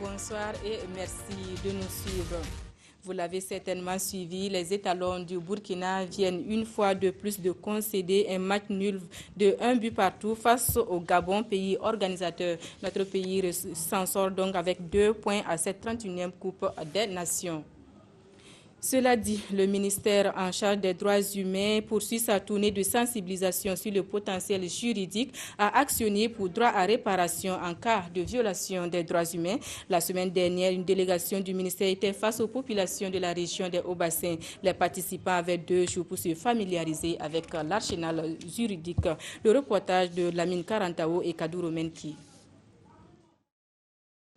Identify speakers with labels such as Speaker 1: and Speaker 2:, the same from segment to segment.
Speaker 1: Bonsoir et merci de nous suivre. Vous l'avez certainement suivi, les étalons du Burkina viennent une fois de plus de concéder un match nul de 1 but partout face au Gabon, pays organisateur. Notre pays s'en sort donc avec 2 points à cette 31e Coupe des Nations. Cela dit, le ministère en charge des droits humains poursuit sa tournée de sensibilisation sur le potentiel juridique à actionner pour droit à réparation en cas de violation des droits humains. La semaine dernière, une délégation du ministère était face aux populations de la région des Hauts-Bassins. Les participants avaient 2 jours pour se familiariser avec l'arsenal juridique. Le reportage de Lamine Karantao et Kadou Menki.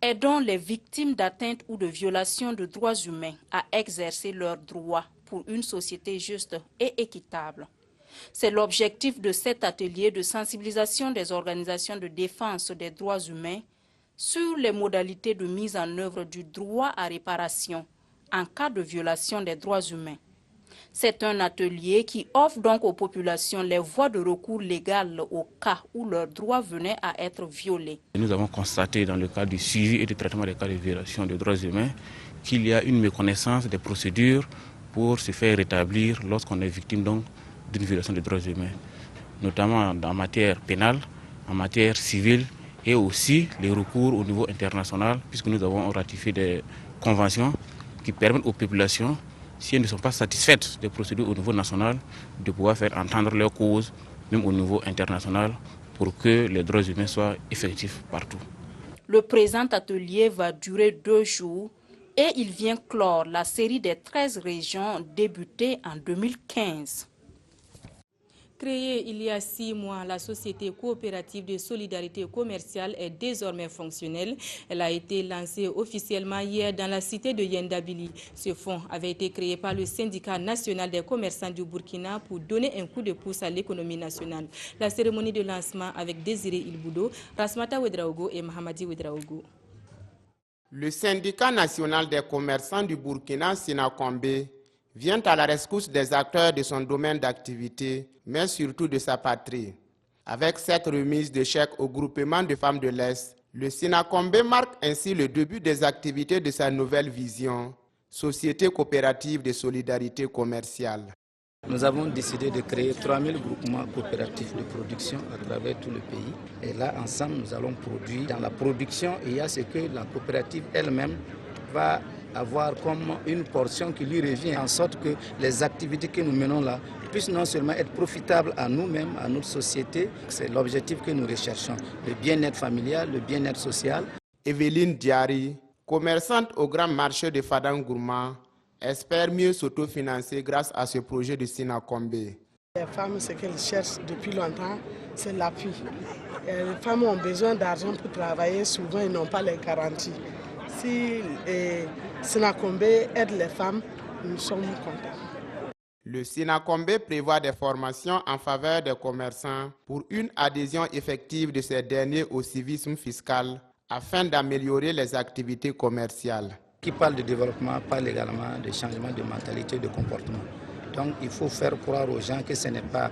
Speaker 2: Aidons les victimes d'atteinte ou de violations de droits humains à exercer leurs droits pour une société juste et équitable. C'est l'objectif de cet atelier de sensibilisation des organisations de défense des droits humains sur les modalités de mise en œuvre du droit à réparation en cas de violation des droits humains. C'est un atelier qui offre donc aux populations les voies de recours légales au cas où leurs droits venaient à être violés.
Speaker 3: Nous avons constaté dans le cadre du suivi et du traitement des cas de violation des droits humains qu'il y a une méconnaissance des procédures pour se faire rétablir lorsqu'on est victime d'une violation des droits humains, notamment en matière pénale, en matière civile et aussi les recours au niveau international, puisque nous avons ratifié des conventions qui permettent aux populations, si elles ne sont pas satisfaites des procédures au niveau national, de pouvoir faire entendre leurs causes, même au niveau international, pour que les droits humains soient effectifs partout.
Speaker 2: Le présent atelier va durer 2 jours et il vient clore la série des 13 régions débutée en 2015.
Speaker 1: Créée il y a 6 mois, la Société coopérative de solidarité commerciale est désormais fonctionnelle. Elle a été lancée officiellement hier dans la cité de Yendabili. Ce fonds avait été créé par le syndicat national des commerçants du Burkina pour donner un coup de pouce à l'économie nationale. La cérémonie de lancement avec Désiré Ilboudo, Rasmata Ouedraogo et Mahamadi Ouedraogo.
Speaker 4: Le syndicat national des commerçants du Burkina, Sinakombe, vient à la rescousse des acteurs de son domaine d'activité, mais surtout de sa patrie. Avec cette remise de chèques au groupement de femmes de l'Est, le Sinakombe marque ainsi le début des activités de sa nouvelle vision, Société coopérative de solidarité commerciale.
Speaker 5: Nous avons décidé de créer 3000 groupements coopératifs de production à travers tout le pays. Et là, ensemble, nous allons produire. Dans la production, il y a ce que la coopérative elle-même va avoir comme une portion qui lui revient, en sorte que les activités que nous menons là puissent non seulement être profitables à nous-mêmes, à notre société. C'est l'objectif que nous recherchons, le bien-être familial, le bien-être social.
Speaker 4: Evelyne Diari, commerçante au grand marché de Fadangourma, espère mieux s'autofinancer grâce à ce projet de Sinakombe.
Speaker 6: Les femmes, ce qu'elles cherchent depuis longtemps, c'est l'appui. Les femmes ont besoin d'argent pour travailler, souvent ils n'ont pas les garanties. Si Sinakombe aide les femmes, nous sommes contents.
Speaker 4: Le Sinakombe prévoit des formations en faveur des commerçants pour une adhésion effective de ces derniers au civisme fiscal afin d'améliorer les activités commerciales.
Speaker 5: Qui parle de développement parle également de changement de mentalité, de comportement. Donc il faut faire croire aux gens que ce n'est pas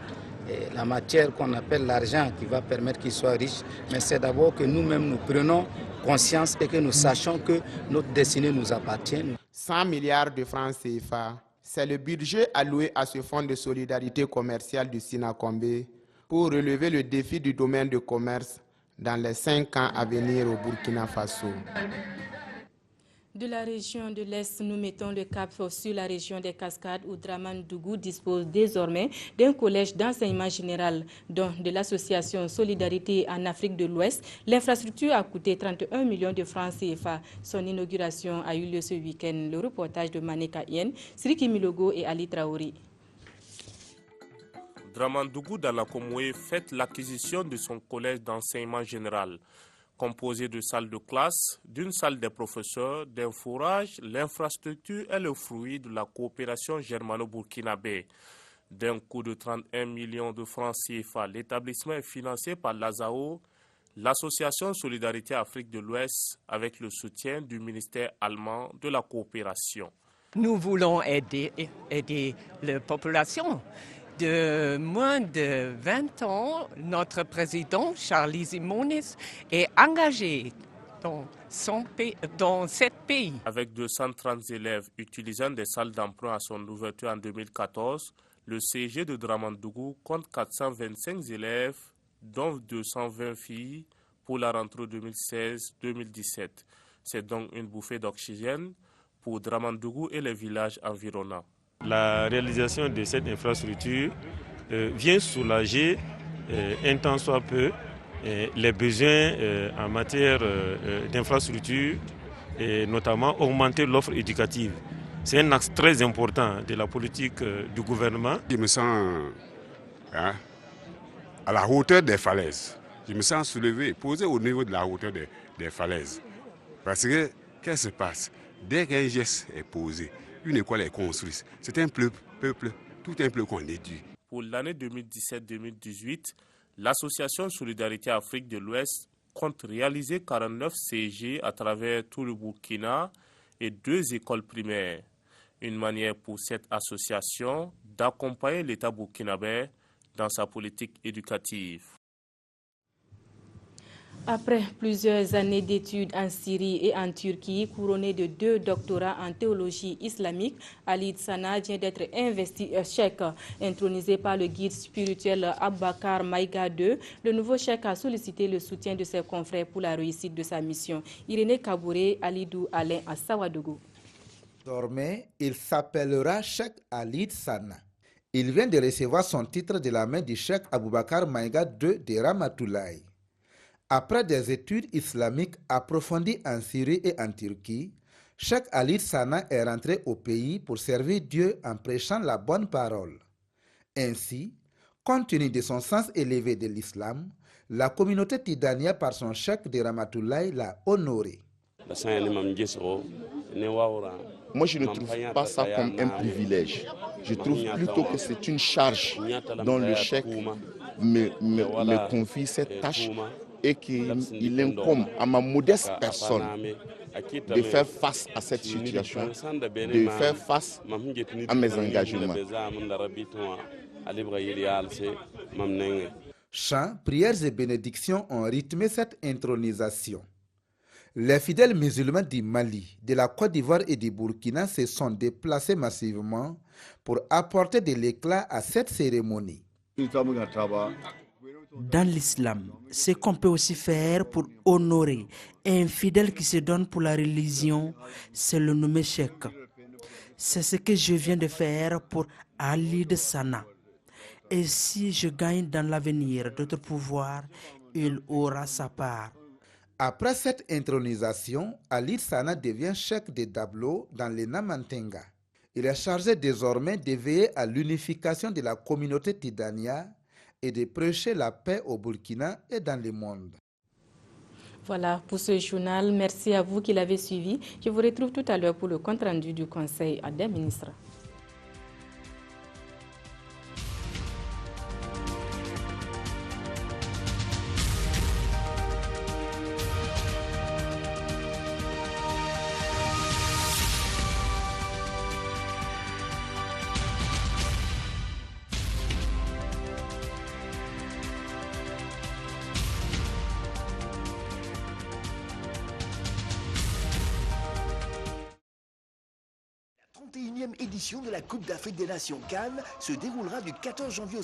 Speaker 5: la matière qu'on appelle l'argent qui va permettre qu'ils soient riches, mais c'est d'abord que nous-mêmes nous prenons conscience et que nous sachions que notre destinée nous appartient.
Speaker 4: 100 milliards de francs CFA, c'est le budget alloué à ce fonds de solidarité commerciale du Sinakombe pour relever le défi du domaine de commerce dans les 5 ans à venir au Burkina Faso.
Speaker 1: De la région de l'Est, nous mettons le cap sur la région des Cascades où Dramane Dougou dispose désormais d'un collège d'enseignement général, dont de l'association Solidarité en Afrique de l'Ouest. L'infrastructure a coûté 31 millions de francs CFA. Son inauguration a eu lieu ce week-end. Le reportage de Maneka Yen, Sriki Milogo et Ali Traoré.
Speaker 7: Dramane Dougou dans la Komoué fête l'acquisition de son collège d'enseignement général. Composé de salles de classe, d'une salle des professeurs, d'un fourrage, l'infrastructure est le fruit de la coopération germano-burkinabé. D'un coût de 31 millions de francs CFA, l'établissement est financé par l'ASAO, l'association Solidarité Afrique de l'Ouest, avec le soutien du ministère allemand de la coopération.
Speaker 8: Nous voulons aider la population. De moins de 20 ans, notre président, Charlie Simonis, est engagé dans 7 pays.
Speaker 7: Avec 230 élèves utilisant des salles d'emprunt à son ouverture en 2014, le CEG de Dramandougou compte 425 élèves, dont 220 filles, pour la rentrée 2016-2017. C'est donc une bouffée d'oxygène pour Dramandougou et les villages environnants.
Speaker 9: La réalisation de cette infrastructure vient soulager un tant soit peu les besoins en matière d'infrastructure et notamment augmenter l'offre éducative. C'est un axe très important de la politique du gouvernement.
Speaker 10: Je me sens à la hauteur des falaises. Je me sens soulevé, posé au niveau de la hauteur des falaises. Parce que, qu'est-ce qui se passe? Dès qu'un geste est posé, une école est construite. C'est un peuple, tout un peuple qu'on éduque.
Speaker 7: Pour l'année 2017-2018, l'association Solidarité Afrique de l'Ouest compte réaliser 49 CEG à travers tout le Burkina et 2 écoles primaires. Une manière pour cette association d'accompagner l'État burkinabé dans sa politique éducative.
Speaker 1: Après plusieurs années d'études en Syrie et en Turquie, couronné de 2 doctorats en théologie islamique, Alid Sana vient d'être investi cheikh. Intronisé par le guide spirituel Aboubakar Maïga II, le nouveau cheikh a sollicité le soutien de ses confrères pour la réussite de sa mission. Irénée Kabouré, Alidou Alain à Sawadougou.
Speaker 11: Désormais, il s'appellera cheikh Alid Sana. Il vient de recevoir son titre de la main du cheikh Aboubakar Maïga II de Ramatoulaye. Après des études islamiques approfondies en Syrie et en Turquie, cheikh Alid Sana est rentré au pays pour servir Dieu en prêchant la bonne parole. Ainsi, compte tenu de son sens élevé de l'islam, la communauté Tidania par son cheikh de Ramatoulaye l'a honoré.
Speaker 12: Moi, je ne trouve pas ça comme un privilège. Je trouve plutôt que c'est une charge dont le cheikh me confie cette tâche et qu'il incombe à ma modeste personne de faire face à cette situation, de faire face à mes engagements.
Speaker 11: Chants, prières et bénédictions ont rythmé cette intronisation. Les fidèles musulmans du Mali, de la Côte d'Ivoire et du Burkina se sont déplacés massivement pour apporter de l'éclat à cette cérémonie.
Speaker 13: Dans l'islam, ce qu'on peut aussi faire pour honorer un fidèle qui se donne pour la religion, c'est le nommer cheikh. C'est ce que je viens de faire pour Alid Sana. Et si je gagne dans l'avenir d'autres pouvoirs, il aura sa part.
Speaker 11: Après cette intronisation, Alid Sana devient cheikh de Dablo dans le Namantenga. Il est chargé désormais de veiller à l'unification de la communauté Tidania et de prêcher la paix au Burkina et dans le monde.
Speaker 1: Voilà pour ce journal. Merci à vous qui l'avez suivi. Je vous retrouve tout à l'heure pour le compte-rendu du Conseil des ministres.
Speaker 14: La 31e édition de la Coupe d'Afrique des Nations CAN se déroulera du 14 janvier au